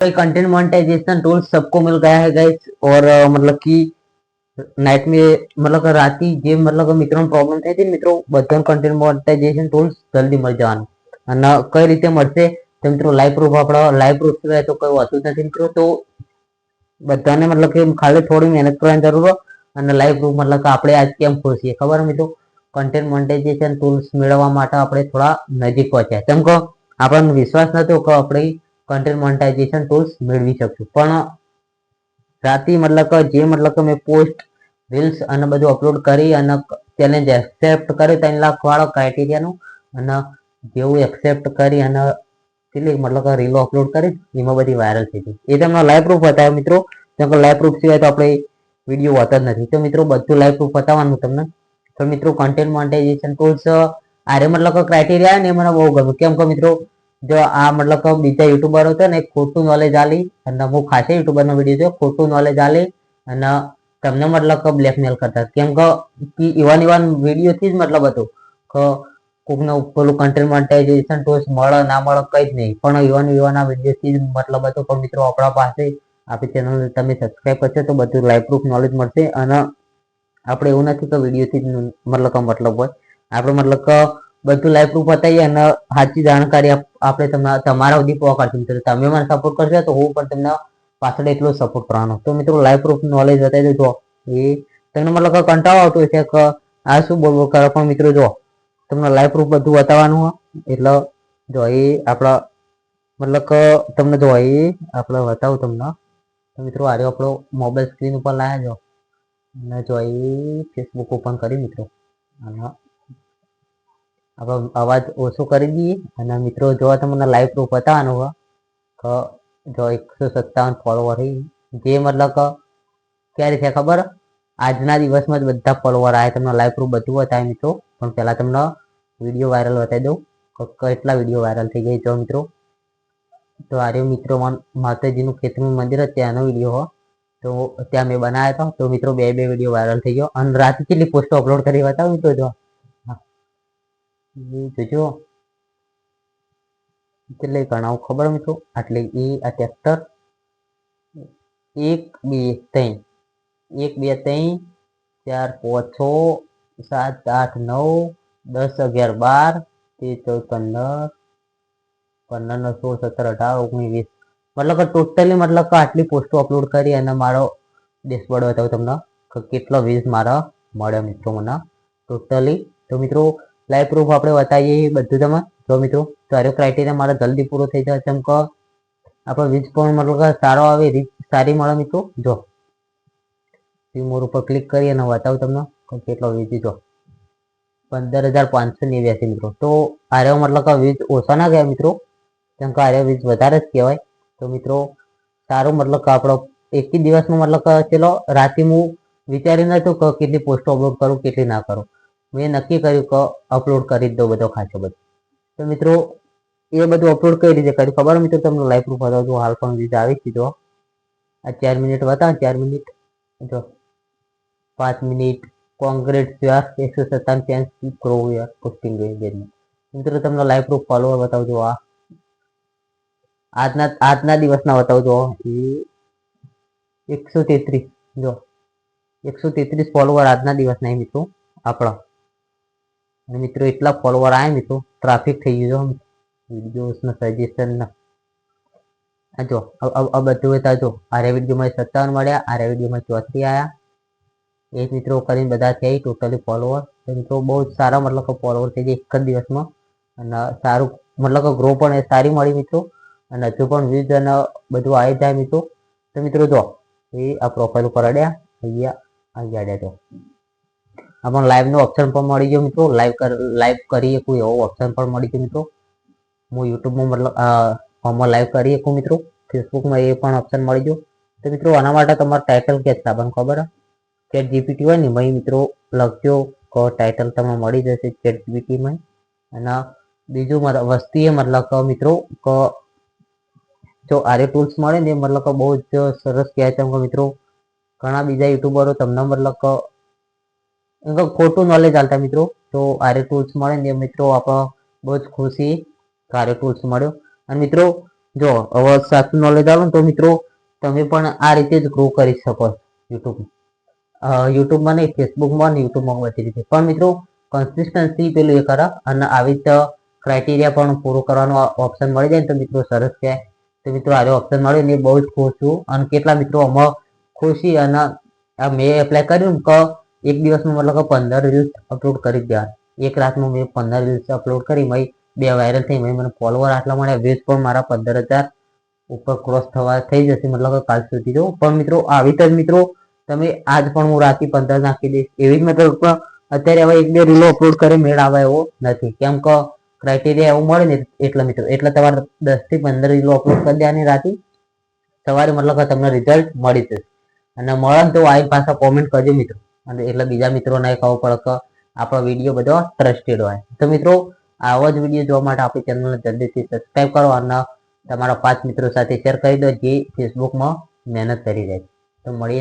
Content monetization tools सबको मिल गया है गाइस। और मतलब कि नाइट में मतलब राती જે मतलब મિત્રો પ્રોબ્લેમ થઈ હતી મિત્રો બધાનું કન્ટેન્ટ મોનેટાઇઝેશન ટૂલ્સ જલ્દી મળી જવાનું અને કઈ રીતે મળશે તો મિત્રો લાઈવ પ્રૂફ આપણા લાઈવ પ્રૂફ સિવાય તો કોઈ હોતું જ નથી મિત્રો। તો બધાને मतलब કે ખાલી થોડી મહેનત કરવાની જરૂર હોય અને લાઈવ પ્રૂફ मतलब કે આપણે આજ કેમ ખુશીએ ખબર મિત્રો કન્ટેન્ટ મોનેટાઇઝેશન ટૂલ્સ મેળવવા માટે આપણે થોડા નજીક પહોંચ્યા કેમ કે આપણને વિશ્વાસ નતો કે આપણે કન્ટેન્ટ મોનેટાઇઝેશન ટૂલ્સ મેળવી શકશું પણ રાતી मतलब કે જે मतलब કે મેં પોસ્ટ રીલ્સ અને બધું અપલોડ કરી અને ચેલેન્જ એક્સેપ્ટ કર્યું 3 લાખ વાળો ક્રાઇટેરિયાનું અને જેવું એક્સેપ્ટ કરી અને કેટલી मतलब કે રીલો અપલોડ કરી એમાં બધી વાયરલ થઈ ગઈ એ તમને લાઈવ પ્રૂફ બતાવ્યો મિત્રો કેમ કે લાઈવ પ્રૂફ સિવાય તો આપણે વિડીયો હોતા જ નથી। તો મિત્રો બધું લાઈવ પ્રૂફ બતાવવાનું તમને તો મિત્રો કન્ટેન્ટ મોનેટાઇઝેશન ટૂલ્સ આરે मतलब કે ક્રાઇટેરિયા ને મને બહુ ગમ્યું કેમ કે મિત્રો જો આ मतलब કે બીજા યુટ્યુબરો છે ને ખોટું નોલેજ આલી અને હું ખાસે યુટ્યુબરનો વિડીયો જો ખોટું નોલેજ આલી અને તમને मतलब કે બ્લેકમેલ કરતા કેમ કે ઇવન વિડીયોથી જ मतलब હતું કે કોકને પેલું કન્ટેન્ટ મોનેટાઇઝેશન ટૂલ્સ મળે ના મળે કઈ જ નહીં પણ ઇવન આ વિડીયોથી જ मतलब હતો પણ મિત્રો આપણા પાસે આપણી ચેનલ તમે સબસ્ક્રાઇબ કરશો તો બધું લાઈવ પ્રૂફ નોલેજ મળશે અને આપણે એવું નથી કે વિડીયોથી જ મતલબ હોય આપણે मतलब કે બધું લાઈવ પ્રૂફ બતાવીએ અને સાચી જાણકારી આપણે તમારા સુધી પહોંચાડશું મિત્રો તમે મને સપોર્ટ કરશો તો હું પણ તમને પાછળ એટલો સપોર્ટ કરવાનો। તો મિત્રો લાઈવ પ્રૂફ નોલેજ બતાવી દેજો એ તમને मतलब કે કંટાળો આવતો હશે કે આ શું બોલવું કરો પણ મિત્રો જો તમને લાઈવ પ્રૂફ બધું બતાવવાનું હોય એટલે જો એ આપણા मतलब કે તમને જો એ આપણે બતાવું તમને તો મિત્રો આજે આપણો મોબાઈલ સ્ક્રીન ઉપર લાયા જો અને જો એ ફેસબુક ઓપન કરી મિત્રો અને આપણે અવાજ ઓછો કરી દઈએ અને મિત્રો જો તમને લાઈવ પ્રૂફ બતાવવાનું હોય તો જો 157 ફોલોવર જે मतलब કે ક્યારે છે ખબર આજના દિવસમાં જ બધા ફોલોવર આવ્યા તમને લાઈવ પ્રૂફ બધું બતાવે મિત્રો પણ પહેલા તમને વિડીયો વાયરલ બતાવી દઉં કેટલા વિડીયો વાયરલ થઈ ગઈ જો મિત્રો તો આર્યો મિત્રો માતાજીનું ખેતરનું મંદિર જ ત્યાંનો વિડીયો હો તો ત્યાં મેં બનાવ્યા હતા તો મિત્રો બે વિડીયો વાયરલ થઈ ગયો અને રાતે કેટલી પોસ્ટો અપલોડ કરી બતાવું તો જો જોજો કેટલી ગણાવું ખબર મિત્રો આટલી એ આ ટ્રેક્ટર 1 2 3 1 2 3 4 5 6 7 8 9 10 11 12 13 14 15 15 16 17 18 19 20 मतलब કે ટોટલી मतलब કે આટલી પોસ્ટો અપલોડ કરી અને મારો ડેશબોર્ડ બતાવું તમને કે કેટલો વ્યૂઝ મારા મળ્યા મિત્રો મને ટોટલી। તો મિત્રો લાઈવ પ્રૂફ આપણે બતાવીએ બધું તમે જો મિત્રો સારો ક્રાઇટેરિયા મારા જલ્દી પૂરો થઈ જાય કેમ કે આપણો વ્યૂઝ પણ मतलब કે સારો આવે રીચ સારી મળે મિત્રો જો મોર ઉપર ક્લિક કરી અને બતાવું તમને કેટલો વ્યૂઝ જો 15,589 મિત્રો તો આરે मतलब કે વ્યૂઝ ઓછા ના ગયા મિત્રો કેમ કે આરે વ્યૂઝ વધારે જ કહેવાય તો મિત્રો સારું मतलब કે આપણો એક જ દિવસમાં मतलब કે ચલો રાતે હું વિચારી નતું કે કેટલી પોસ્ટો અપલોડ કરું કેટલી ના કરું મેં નક્કી કર્યું કે અપલોડ કરી જ દઉં બધો ખાસો બધો તો મિત્રો એ બધું અપલોડ કઈ રીતે કર્યું ખબર મિત્રો તમને લાઈવ પ્રૂફ બતાવજો હાલ પણ વ્યૂઝ આવી છે જો આ 4 મિનિટ બતાવો 4 મિનિટ જો 5 મિનિટ કોંગ્રેટ્સ યાર 157 ફેન્સ ગ્રો યાર પોસ્ટિંગ ગઈ મિત્રો તમને લાઈવ પ્રૂફ ફોલોવર બતાવજો આ આજના દિવસના બતાવજો એ 133 જો 133 ફોલોવર આજના દિવસના મિત્રો આપણા અને મિત્રો એટલા ફોલોવર આવ્યા મિત્રો ટ્રાફિક થઈ ગયું વિડીયોઝના સજેશનના જો આ બધું હતા જો આરે વિડીયોમાં 57 મળ્યા આરે વિડીયોમાં 34 આવ્યા એ મિત્રો કરીને બધા થઈ ટોટલી ફોલોવર તો મિત્રો બહુ સારા मतलब કે ફોલોવર થઈ જાય એક જ દિવસમાં અને સારું मतलब કે ગ્રો પણ સારી મળી મિત્રો અને હજુ પણ વ્યૂઝ અને બધું આવી જાય મિત્રો તો મિત્રો જો એ આ પ્રોફાઇલ ઉપર અડ્યા અહીંયા અડ્યા જો આપણને લાઈવનો ઓપ્શન પણ મળી ગયો મિત્રો લાઈવ કરીએ કોઈ એવો ઓપ્શન પણ મળી ગયો મિત્રો હું યુટ્યુબમાં मतलब આમાં લાઈવ કરી શકું મિત્રો ફેસબુકમાં એ પણ ઓપ્શન મળી ગયો તો મિત્રો આના માટે તમારે ટાઇટલ કે આપણને ખબર ચેટ જીપીટી હોય ને એમાં મિત્રો લખજો કે ટાઇટલ તમને મળી જશે ચેટ જીપીટીમાં અને બીજું વસ્તુ એ मतलब કે મિત્રો કે જો આરે ટૂલ્સ મળે ને मतलब કે બહુ જ સરસ કહેવાય છે મિત્રો ઘણા બીજા યુટ્યુબરો તમને मतलब કે ખોટું નોલેજ આલતા મિત્રો તો આરે ટૂલ્સ મળે ને મિત્રો આપણે બહુ જ ખુશી આરે ટૂલ્સ મળ્યો અને મિત્રો જો હવે સાચું નોલેજ આવો ને તો મિત્રો તમે પણ આ રીતે જ ગ્રો કરી શકો યુટ્યુબમાં નહીં, ફેસબુકમાં ને યુટ્યુબમાં બધી રીતે. પણ મિત્રો કન્સિસ્ટન્સી પેલું એ કરો અને આવી રીતે ક્રાઇટેરિયા પણ પૂરું કરવાનો ઓપ્શન મળી જાય ને તો મિત્રો સરસ છે. તો મિત્રો આ ઓપ્શન મળ્યો ને બહુ જ ખુશ છું. અને કેટલા મિત્રો આમાં ખુશી અને મેં એપ્લાય કર્યું ને કે એક દિવસમાં મતલબ કે 15 રીલ્સ અપલોડ કરી દેવા. એક રાતમાં મેં 15 રીલ્સ અપલોડ કરી, મેં 2 વાયરલ થઈ, મને ફોલોવર આટલા મળ્યા, વ્યૂઝ પણ મારા 15,000 ઉપર ક્રોસ થઈ જશે, મતલબ કે કાલ સુધી જો. પણ મિત્રો આવી જ મિત્રો તમે આજ પણ હું રાતે 15 નાખી દઈશ એવી જ મતલબ અત્યારે હવે 1-2 રીલો અપલોડ કરે મેળ આવે એવો નથી, કેમ કે ક્રાઇટેરિયા એવું મળે ને એટલે મિત્રો. એટલે તમારે 10 થી 15 રીલો અપલોડ કરી દેવાની રાતે, સવારે મતલબ કે તમને રિઝલ્ટ મળી જશે. અને મળે ને તો આવી પાછા કોમેન્ટ કરજો મિત્રો, અને એટલે બીજા મિત્રોને ખબર પડે કે આપણો વિડીયો બધો ટ્રસ્ટેડ હોય. તો મિત્રો આવા જ વિડીયો જોવા માટે આપણી ચેનલને જલ્દીથી સબસ્ક્રાઈબ કરો અને તમારા 5 મિત્રો સાથે શેર કરી દો જે ફેસબુકમાં મહેનત કરી રહ્યા છે. તો મળીએ.